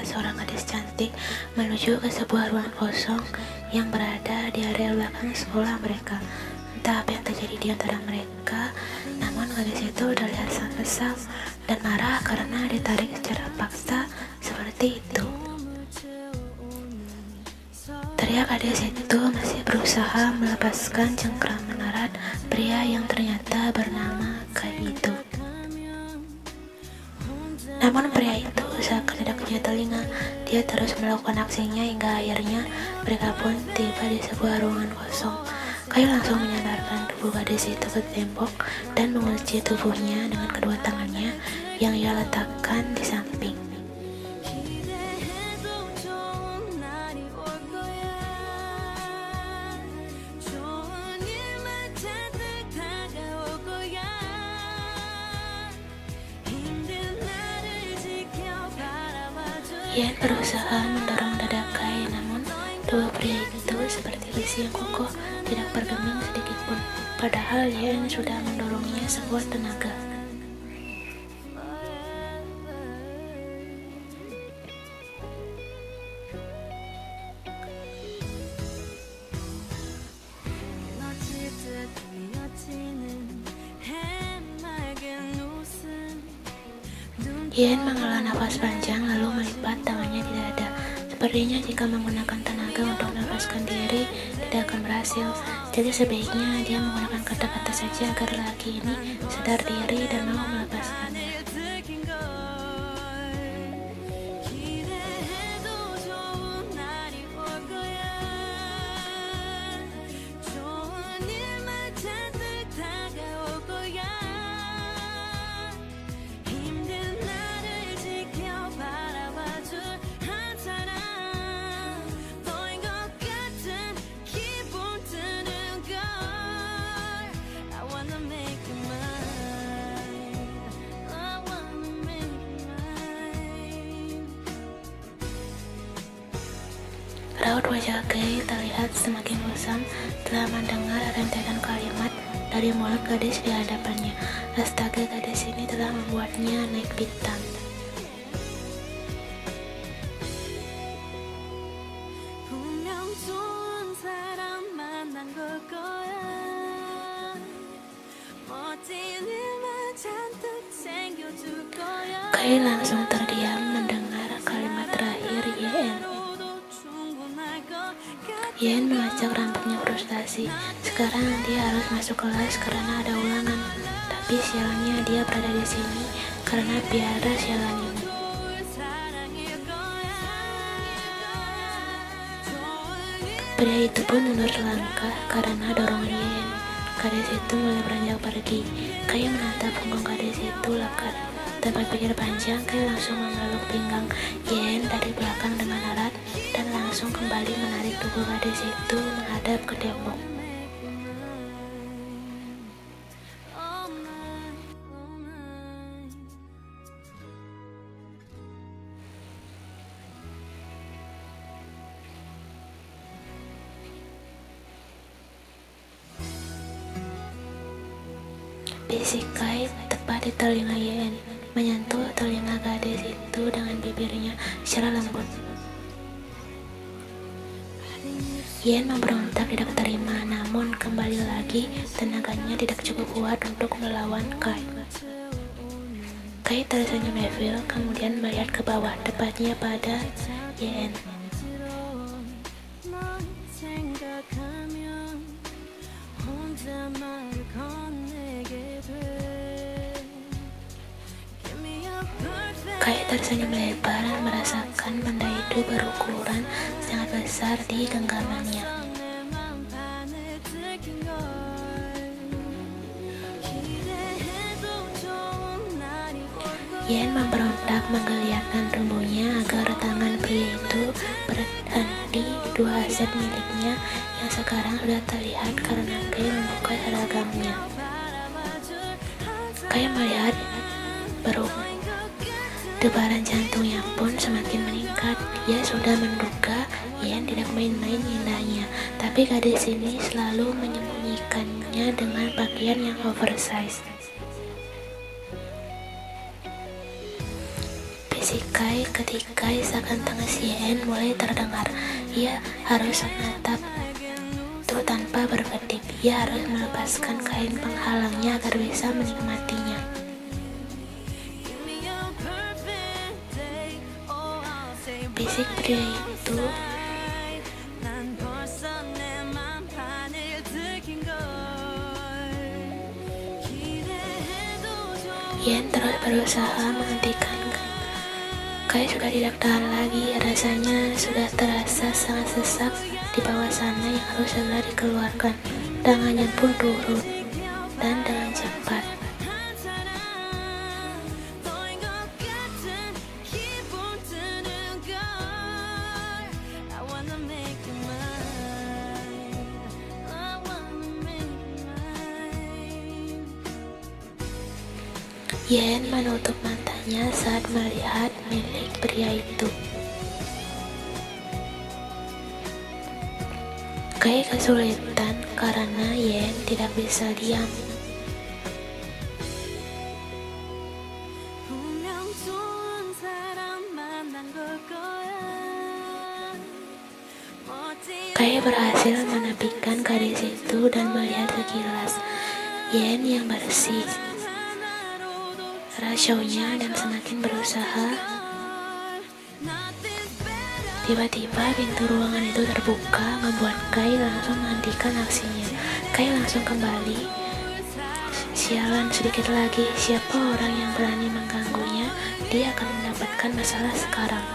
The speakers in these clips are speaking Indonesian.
membawa seorang gadis cantik menuju ke sebuah ruangan kosong yang berada di area belakang sekolah mereka. Entah apa yang terjadi di antara mereka, namun gadis itu terlihat sangat kesal dan marah karena ditarik secara paksa seperti itu. Teriak gadis itu masih berusaha melepaskan cengkraman erat pria yang ternyata bernama Kai itu. Namun pria itu seakan tidak punya telinga. Dia terus melakukan aksinya hingga akhirnya mereka pun tiba di sebuah ruangan kosong. Kai langsung menyandarkan tubuh gadis itu ke tembok dan mengunci tubuhnya dengan kedua tangannya yang ia letakkan di samping. Yen berusaha mendorong dada Kai, namun tubuh pria itu seperti besi yang kokoh, tidak bergeming sedikit pun. Padahal Yen sudah mendorongnya sekuat tenaga. Yen menghela nafas panjang lalu melipat tangannya di dada. Sepertinya jika menggunakan tenaga untuk melepaskan diri tidak akan berhasil. Jadi sebaiknya dia menggunakan kata-kata saja agar lelaki ini sadar diri dan mau melepaskannya. Raut wajah Kai terlihat semakin gusam setelah mendengar rentetan kalimat dari mulut gadis di hadapannya. Astaga, gadis ini telah membuatnya naik pitam. Kai langsung terdiam mendengar kalimat terakhir Yen. Yen mengacak rambutnya frustasi. Sekarang dia harus masuk kelas karena ada ulangan. Tapi sialnya dia berada di sini karena biara sialan ini. Pria itu pun mundur selangkah karena dorongan Yen. Gadis itu mulai beranjak pergi. Kai menatap punggung gadis itu lekat. Tanpa pikir panjang, Kai langsung memeluk pinggang Yen dari belakang dengan erat dan langsung kembali menarik tubuh gadis itu menghadap ke tembok. Bisik Kai tepat di telinga Yen, menyentuh telinga gadis itu dengan bibirnya secara lembut. Yen memberontak tidak terima, namun kembali lagi tenaganya tidak cukup kuat untuk melawan Kai. Kai tersenyum evil, kemudian melihat ke bawah, tepatnya pada Yen. Kai tersenyum lebar merasakan benda itu berukuran sangat besar di genggamannya. Yen memberontak menggeliatkan tubuhnya agar tangan pria itu berhenti dua aset miliknya yang sekarang sudah terlihat karena Kai membuka seragamnya. Kai melihat debaran jantungnya pun semakin meningkat. Dia sudah menduga Yen tidak main-main indahnya, tapi gadis ini selalu menyembunyikannya dengan pakaian yang oversize. Bisik Kai ketika isakan tangan Yen mulai terdengar. Ia harus menatap itu tanpa berkedip. Ia harus melepaskan kain penghalangnya agar bisa menikmatinya. Bisik pria itu. Yen terus berusaha menghentikan. Kai sudah tidak tahan lagi, rasanya sudah terasa sangat sesak di bawah sana yang harus segera dikeluarkan. Tangannya pun turun dan dengan cepat. Yen menutup matanya saat melihat milik pria itu. Kai kesulitan karena Yen tidak bisa diam. Kai berhasil menepikan gadis itu dan melihat sekilas Yen yang bersih. Rasionya dan semakin berusaha. Tiba-tiba pintu ruangan itu terbuka, membuat Kai langsung menghentikan aksinya. Kai langsung kembali. Sialan, sedikit lagi, siapa orang yang berani mengganggunya, dia akan mendapatkan masalah sekarang.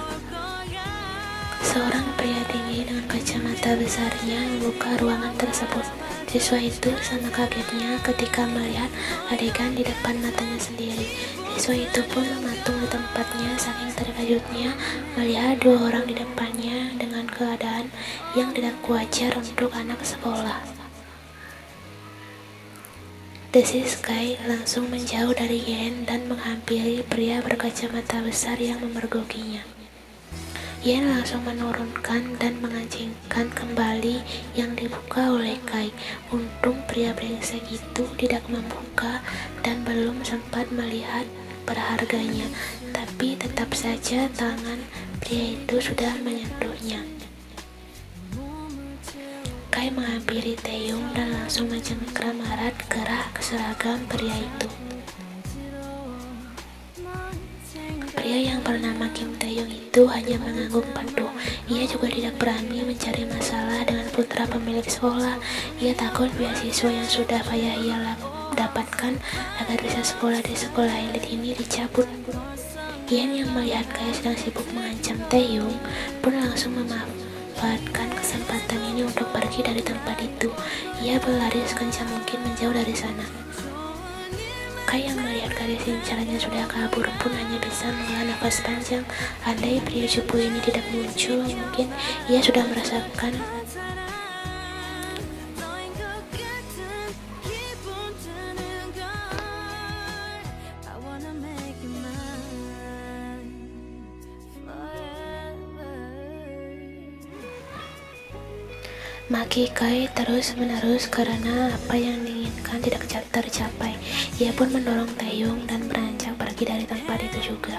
Seorang pria tinggi dengan kacamata besarnya membuka ruangan tersebut. Siswa itu sama kagetnya ketika melihat adegan di depan matanya sendiri. Siswa itu pun mematung di tempatnya saking terkejutnya melihat dua orang di depannya dengan keadaan yang tidak wajar untuk anak sekolah. Desis Kai langsung menjauh dari Yen dan menghampiri pria berkacamata besar yang memergokinya. Yen langsung menurunkan dan mengancingkan kembali yang dibuka oleh Kai. Untung pria brengsek itu tidak membuka dan belum sempat melihat berharganya, tapi tetap saja tangan pria itu sudah menyentuhnya. Kai menghampiri Taeyong dan langsung mencengkram erat gerah seragam pria itu. Pria yang bernama Kim Taeyong itu hanya mengangguk penuh. Ia juga tidak berani mencari masalah dengan putra pemilik sekolah. Ia takut beasiswa yang sudah payah ia dapatkan agar bisa sekolah di sekolah elit ini dicabut. Yen yang melihat Kai sedang sibuk mengancam Taeyong pun langsung memanfaatkan kesempatan ini untuk pergi dari tempat itu. Ia berlari sekencang mungkin menjauh dari sana. Kai yang melihat gadis incarannya sudah kabur pun hanya bisa menghela nafas panjang. Andai pria cupu ini tidak muncul, mungkin ia sudah merasakan maki Kai terus-menerus karena apa yang diinginkan tidak tercapai. Ia pun mendorong Taeyong dan beranjak pergi dari tempat itu juga.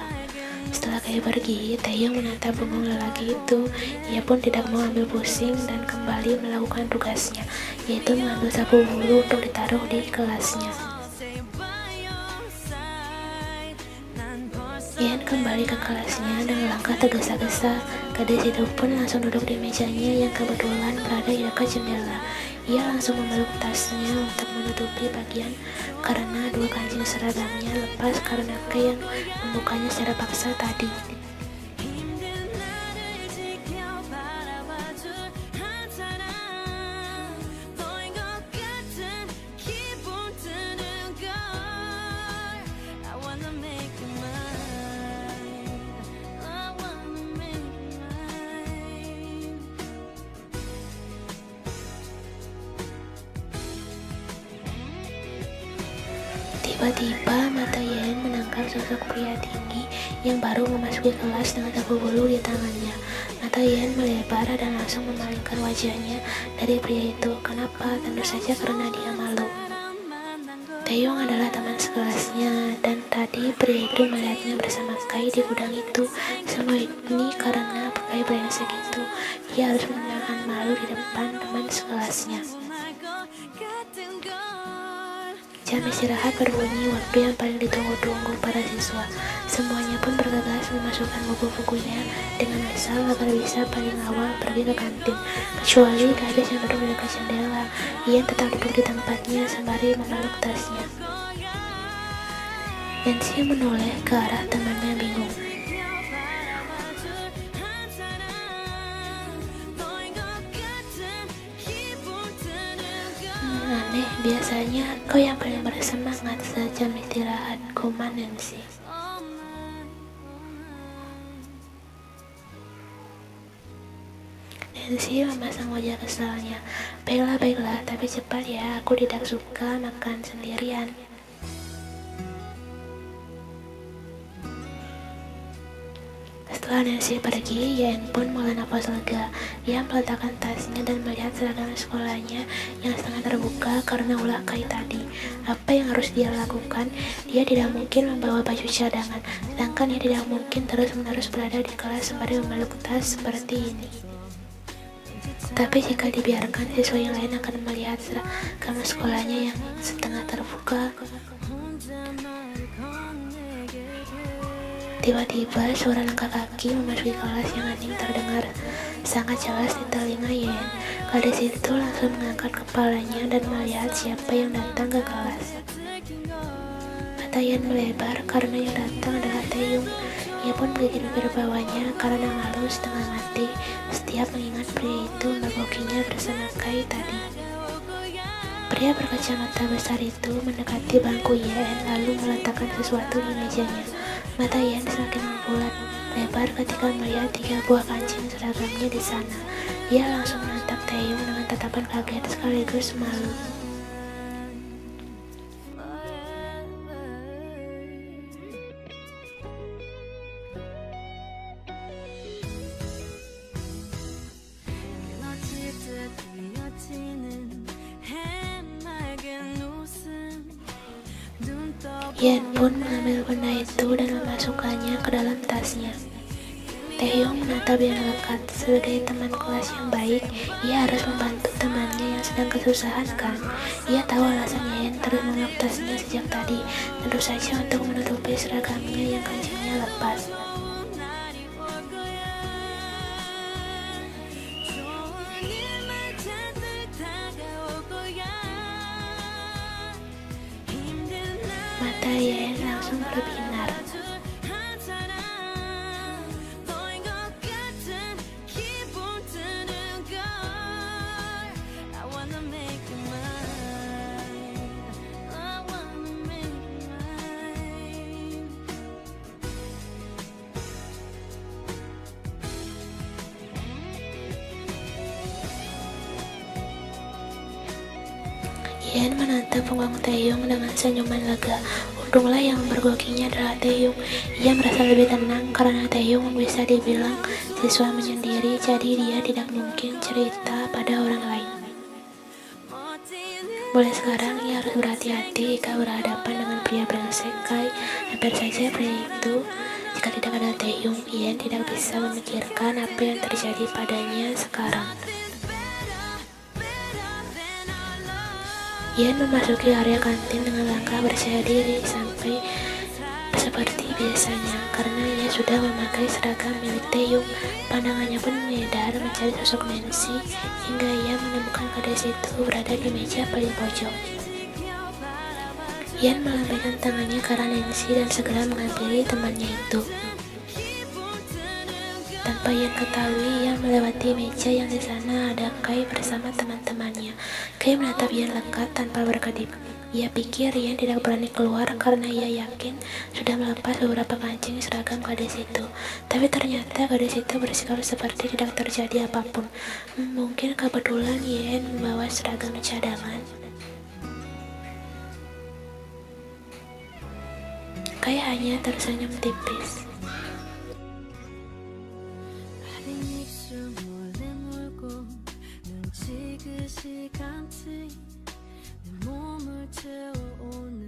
Setelah Kai pergi, Taeyong menatap punggung lelaki itu. Ia pun tidak mau ambil pusing dan kembali melakukan tugasnya, yaitu mengambil sapu bulu untuk ditaruh di kelasnya. Yen kembali ke kelasnya dengan langkah tergesa-gesa. Gadis itu pun langsung duduk di mejanya yang kebetulan berada di dekat jendela. Ia langsung memeluk tasnya untuk menutupi bagian karena dua kancing seragamnya lepas karena Kai yang membukanya secara paksa tadi. Tiba-tiba mata Yen menangkap sosok pria tinggi yang baru memasuki kelas dengan sapu bulu di tangannya. Mata Yen melebar dan langsung memalingkan wajahnya dari pria itu. Kenapa? Tentu saja karena dia malu. Taeyong adalah teman sekelasnya, dan tadi pria itu melihatnya bersama Kai di gudang itu. Semua ini karena Kai brengsek itu. Ia harus menahan malu di depan teman sekelasnya. Jam istirahat berbunyi, waktu yang paling ditunggu-tunggu para siswa. Semuanya pun bergegas memasukkan buku-bukunya dengan asal agar bisa paling awal pergi ke kantin. Kecuali gadis yang duduk di dekat jendela, ia tetap duduk di tempatnya sembari memeluk tasnya. Nancy menoleh ke arah temannya bingung. Aneh, biasanya kau yang paling bersemangat sejam istirahat, koma Nancy. Nancy memasang wajah kesalnya. Baiklah, tapi cepat ya, aku tidak suka makan sendirian. Setelah Nancy pergi, Yen pun mulai nafas lega. Ia meletakkan tasnya dan melihat seragam sekolahnya yang setengah terbuka karena ulah Kai tadi. Apa yang harus dia lakukan? Dia tidak mungkin membawa baju cadangan, sedangkan ia tidak mungkin terus-menerus berada di kelas sembari memeluk tas seperti ini. Tapi jika dibiarkan, siswa yang lain akan melihat seragam sekolahnya yang setengah terbuka. Tiba-tiba suara langkah kaki memasuki kelas yang hening terdengar sangat jelas di telinga Yen. Gadis itu langsung mengangkat kepalanya dan melihat siapa yang datang ke kelas. Mata Yen melebar karena yang datang adalah Taeyong. Ia pun berpikir bawahnya karena malu setengah mati setiap mengingat pria itu mergokinya bersama Kai tadi. Pria berkacamata besar itu mendekati bangku Yen lalu meletakkan sesuatu di mejanya. Mata Yen semakin membulat lebar ketika melihat 3 buah kancing seragamnya di sana. Ia langsung menatap Taeyong dengan tatapan kaget sekaligus malu. Yen pun mengambil benda itu dan memasukkannya ke dalam tasnya. Taeyong menatap yang lekat. Sebagai teman kelas yang baik, ia harus membantu temannya yang sedang kesusahan kan. Ia tahu alasan Yen terus memeluk tasnya sejak tadi, tentu saja untuk menutupi seragamnya yang kancingnya lepas. Mata Yen langsung berbinar. Yen menatap punggung Taeyong dengan senyuman lega. Untunglah yang mergokinya adalah Taeyong. Ia merasa lebih tenang karena Taeyong bisa dibilang siswa menyendiri, jadi dia tidak mungkin cerita pada orang lain. Mulai sekarang ia harus berhati-hati jika berhadapan dengan pria brengsek Kai. Hampir saja pria itu, jika tidak ada Taeyong, Yen tidak bisa memikirkan apa yang terjadi padanya sekarang. Yen memasuki area kantin dengan langkah percaya diri sampai seperti biasanya karena ia sudah memakai seragam milik Taeyong. Pandangannya pun menyadar mencari sosok Nancy hingga ia menemukan gadis itu berada di meja paling pojok. Yen melambaikan tangannya ke arah Nancy dan segera menghampiri temannya itu. Tanpa Yen ketahui, ia melewati meja yang di sana ada Kai bersama teman-temannya. Kai menatap Yen lekat tanpa berkedip. Ia pikir Yen tidak berani keluar karena ia yakin sudah melepas beberapa kancing seragam gadis itu. Tapi ternyata gadis itu bersikap seperti tidak terjadi apapun. Mungkin kebetulan Yen membawa seragam cadangan. Kai hanya tersenyum tipis. 시간들이 내 몸을 채워오는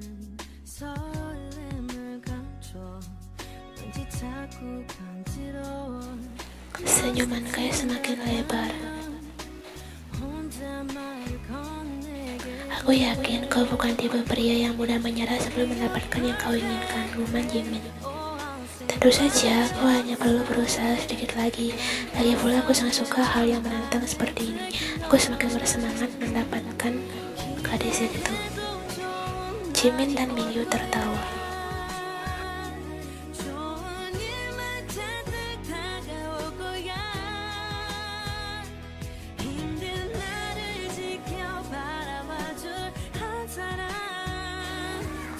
senyuman Kay semakin lebar. Aku yakin kau bukan tipe pria yang mudah menyerah sebelum mendapatkan yang kau inginkan, Guman Jimin. Tentu saja, aku hanya perlu berusaha sedikit lagi. Lagi pula aku sangat suka hal yang menantang seperti ini. Aku semakin bersemangat mendapatkan gadis itu. Jimin dan Mingyu tertawa.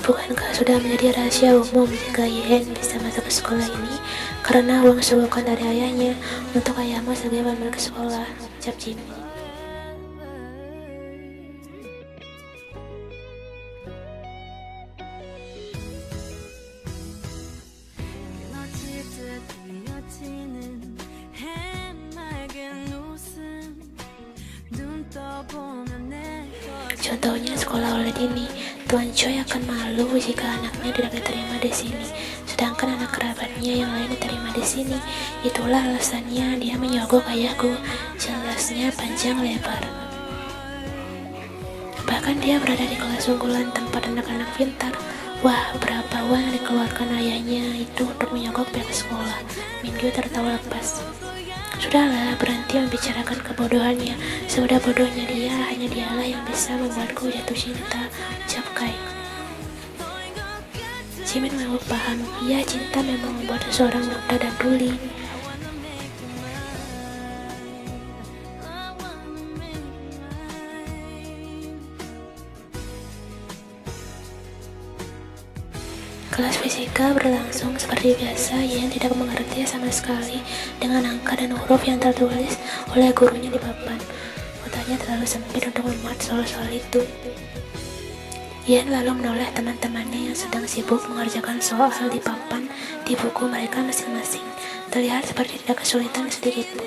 Bukankah sudah menjadi rahasia umum jika Yen bisa masuk ke sekolah ini karena uang sumbangan dari ayahnya? Untuk ayahmu segera balik ke sekolah, ucap Jimin. Contohnya sekolah oleh Dini, Tuan Choi akan malu jika anaknya tidak diterima di sini, sedangkan anak kerabatnya yang lain diterima di sini. Itulah alasannya dia menyogok ayahku, jelasnya panjang lebar. Bahkan dia berada di kelas unggulan tempat anak-anak pintar. Wah, berapa uang yang dikeluarkan ayahnya itu untuk menyogok pihak sekolah. Mingyu tertawa lepas. Sudahlah, berhenti membicarakan kebodohannya. Sebodoh bodohnya dia, hanya dialah yang bisa membuatku jatuh cinta, ucap Kai. Jimin mengangguk paham. Iya, cinta memang membuat seseorang muda dan tuli. Kelas fisika berlangsung seperti biasa. Yen tidak mengerti sama sekali dengan angka dan huruf yang tertulis oleh gurunya di papan. Otaknya terlalu sempit untuk memuat soal-soal itu. Yen lalu menoleh teman-temannya yang sedang sibuk mengerjakan soal di papan di buku mereka masing-masing. Terlihat seperti tidak kesulitan sedikit pun.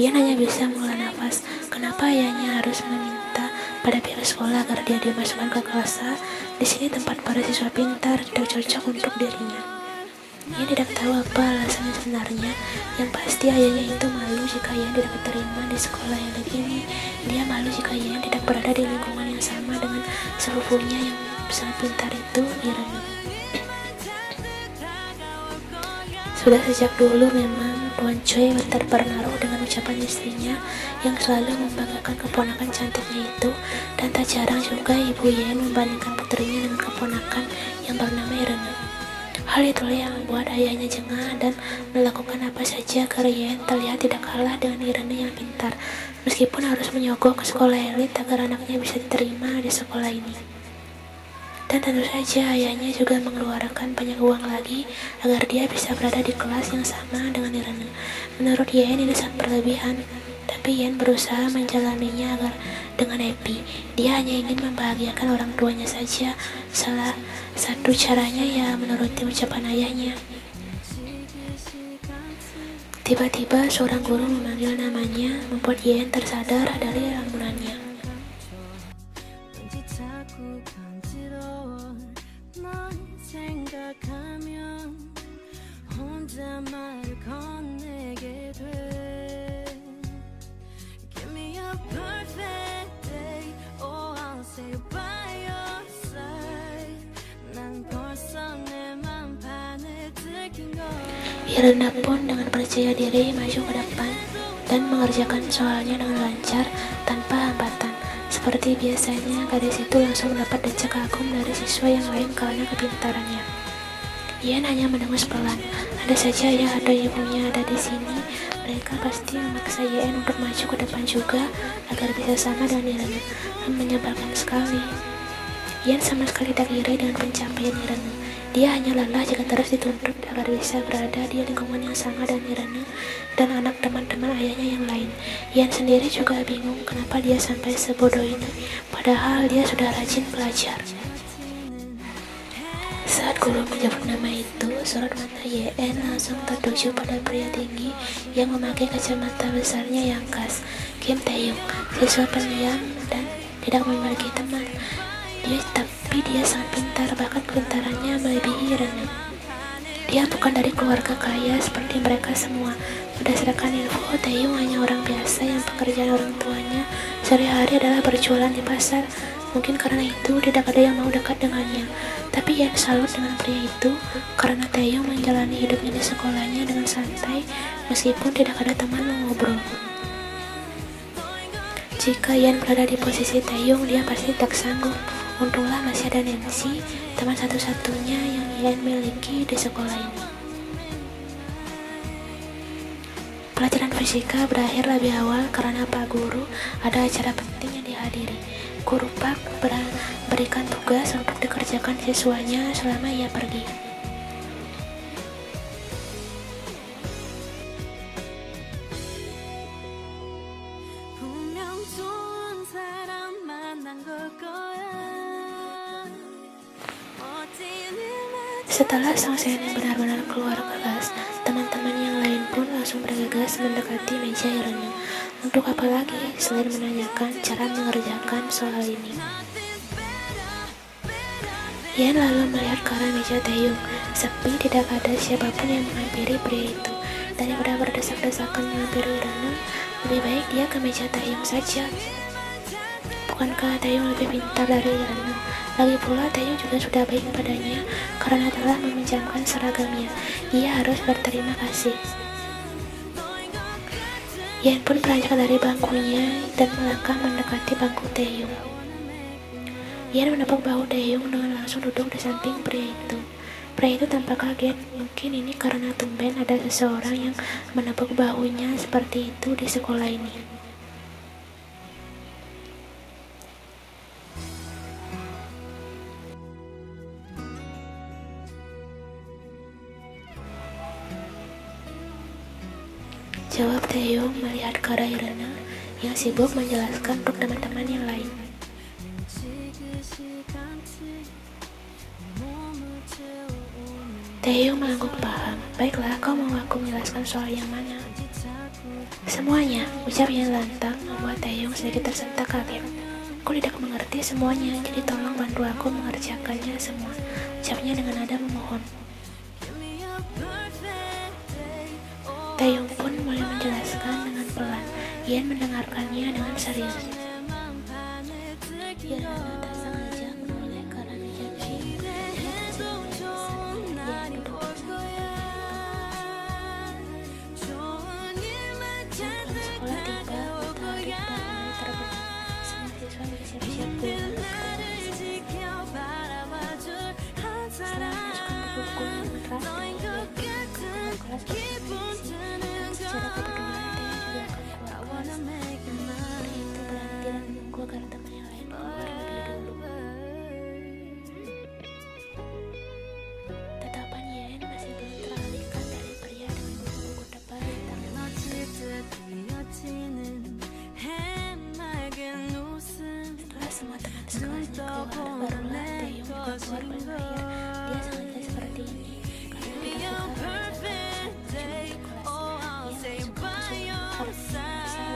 Yen hanya bisa menghela nafas. Kenapa ayahnya harus meminta pada pihak sekolah agar dia dimasukkan ke kelas A? Di sini tempat para siswa pintar, tidak cocok untuk dirinya. Ia tidak tahu apa alasannya sebenarnya. Yang pasti ayahnya itu malu jika ia tidak diterima di sekolah yang begini. Dia malu jika ia tidak berada di lingkungan yang sama dengan sepupunya yang sangat pintar itu, Irene. Sudah sejak dulu memang Tuan Choi terpengaruh dengan ucapan istrinya yang selalu membanggakan keponakan cantiknya itu, dan tak jarang juga Ibu Yen membandingkan putrinya dengan keponakan yang bernama Irene. Hal itulah yang membuat ayahnya jengah dan melakukan apa saja agar Yen terlihat tidak kalah dengan Irene yang pintar, meskipun harus menyogok ke sekolah elit agar anaknya bisa diterima di sekolah ini. Dan tentu saja ayahnya juga mengeluarkan banyak uang lagi agar dia bisa berada di kelas yang sama dengan Irene. Menurut Yen ini sangat berlebihan, tapi Yen berusaha menjalaninya agar dengan happy. Dia hanya ingin membahagiakan orang tuanya saja. Salah satu caranya ya menuruti ucapan ayahnya. Tiba-tiba seorang guru memanggil namanya, membuat Yen tersadar dari lamunannya. Irene pun dengan percaya diri maju ke depan dan mengerjakan soalnya dengan lancar tanpa hambatan. Seperti biasanya, gadis itu langsung mendapat decak kagum dari siswa yang lain karena kepintarannya. Yen hanya mendengus pelan. Ada saja ayah atau ibunya ada di sini, mereka pasti memaksa Yen untuk maju ke depan juga agar bisa sama dengan Irene. Menyebalkan sekali. Yen sama sekali tak iri dengan pencapaian Irene. Dia hanya lelah jika terus dituntut agar bisa berada di lingkungan yang sama dengan Irene dan anak teman-teman ayahnya yang lain. Yen sendiri juga bingung kenapa dia sampai sebodoh ini, padahal dia sudah rajin belajar. Saat guru menyebut nama itu, sorot mata Yen langsung tertuju pada pria tinggi yang memakai kacamata besarnya yang khas, Kim Taeyong, siswa pendiam dan tidak memiliki teman. Tapi dia sangat pintar, bahkan kepintarannya melebihi Irene. Dia bukan dari keluarga kaya seperti mereka semua. Berdasarkan info, Taeyong hanya orang biasa yang pekerjaan orang tuanya sehari-hari adalah berjualan di pasar. Mungkin karena itu tidak ada yang mau dekat dengannya. Tapi Yan salut dengan pria itu karena Taeyong menjalani hidupnya di sekolahnya dengan santai meskipun tidak ada teman mengobrol. Jika Yan berada di posisi Taeyong, dia pasti tak sanggup. Untunglah masih ada Nancy, teman satu-satunya yang Yan miliki di sekolah ini. Pelajaran fisika berakhir lebih awal karena Pak Guru ada acara penting yang dihadiri. Guru Pak berikan tugas untuk dikerjakan siswanya selama ia pergi. Setelah sang Senin benar-benar keluar kelas, teman-teman yang lain pun langsung bergegas mendekati meja Irene. Untuk apa lagi selain menanyakan cara mengerjakan soal ini? Yan lalu melihat ke arah meja Taeyong. Sepi, tidak ada siapapun yang menghampiri pria itu. Daripada berdesak-desakan menghampiri Irene, lebih baik dia ke meja Taeyong saja. Bukankah Taeyong lebih pintar dari Irene? Lagi pula Taeyong juga sudah baik padanya karena telah meminjamkan seragamnya. Ia harus berterima kasih. Yan pun beranjak dari bangkunya dan melangkah mendekati bangku Taeyong. Yan menepuk bahu Taeyong dengan langsung duduk di samping pria itu. Pria itu tampak kaget. Mungkin ini karena tumben ada seseorang yang menepuk bahunya seperti itu di sekolah ini. Jawab Taeyong melihat ke arah Irene yang sibuk menjelaskan untuk teman-teman yang lain. Taeyong mengangguk paham. Baiklah, kau mau aku menjelaskan soal yang mana? Semuanya, ucap Yan lantang membuat Taeyong sedikit tersentak kaget. Aku tidak mengerti semuanya, jadi tolong bantu aku mengerjakannya semua, ucapnya dengan nada memohon. Taeyong pun mulai menjelaskan dengan pelan. Yan mendengarkannya dengan serius. Irene tak sengaja menoleh ke arah meja Taeyong. Dia tersenyum saat Yan duduk bersama Jam pulang sekolah tiba, matahari sudah mulai terbenam. Semua siswa bersiap-siap pulang ke kelas. Setelah memasukkan buku dengan rapi, Yan ke kelas berpuisi. Secara kebetulan Taeyong juga akan keluar kelas. Pria itu berhenti dan menunggu agar teman yang lain keluar lebih dulu. Tatapan Yan masih belum teralihkan dari pria dengan buku-buku tebal di tangannya. Setelah semua teman sekolahnya keluar, barulah Taeyong juga keluar berpikir. Dia sengaja seperti ini karena tidak suka mengerjakan tugas untuk kelas. Dia suka kesulitan baru saja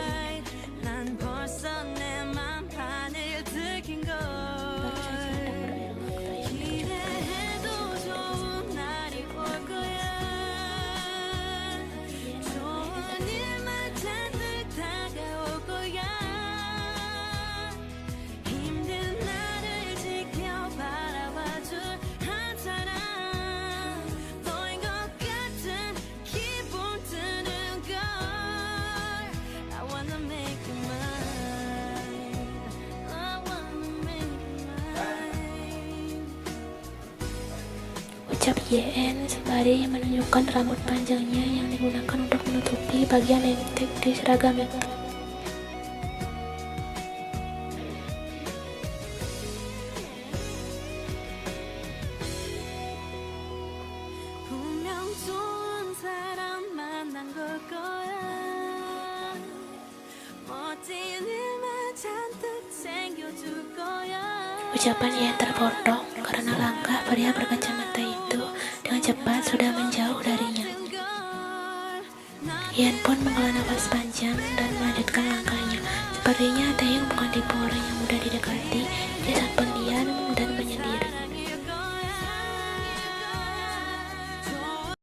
hendak berbelok Taeyong ucap YN sembari menunjukkan rambut panjangnya yang digunakan untuk menutupi bagian lentik di seragam itu. Ucapan Yan terpotong karena langkah pria berkacamata itu dengan cepat sudah menjauh darinya. Yan pun menghela nafas panjang dan melanjutkan langkahnya. Sepertinya Taeyong bukan tipe orang yang mudah didekati.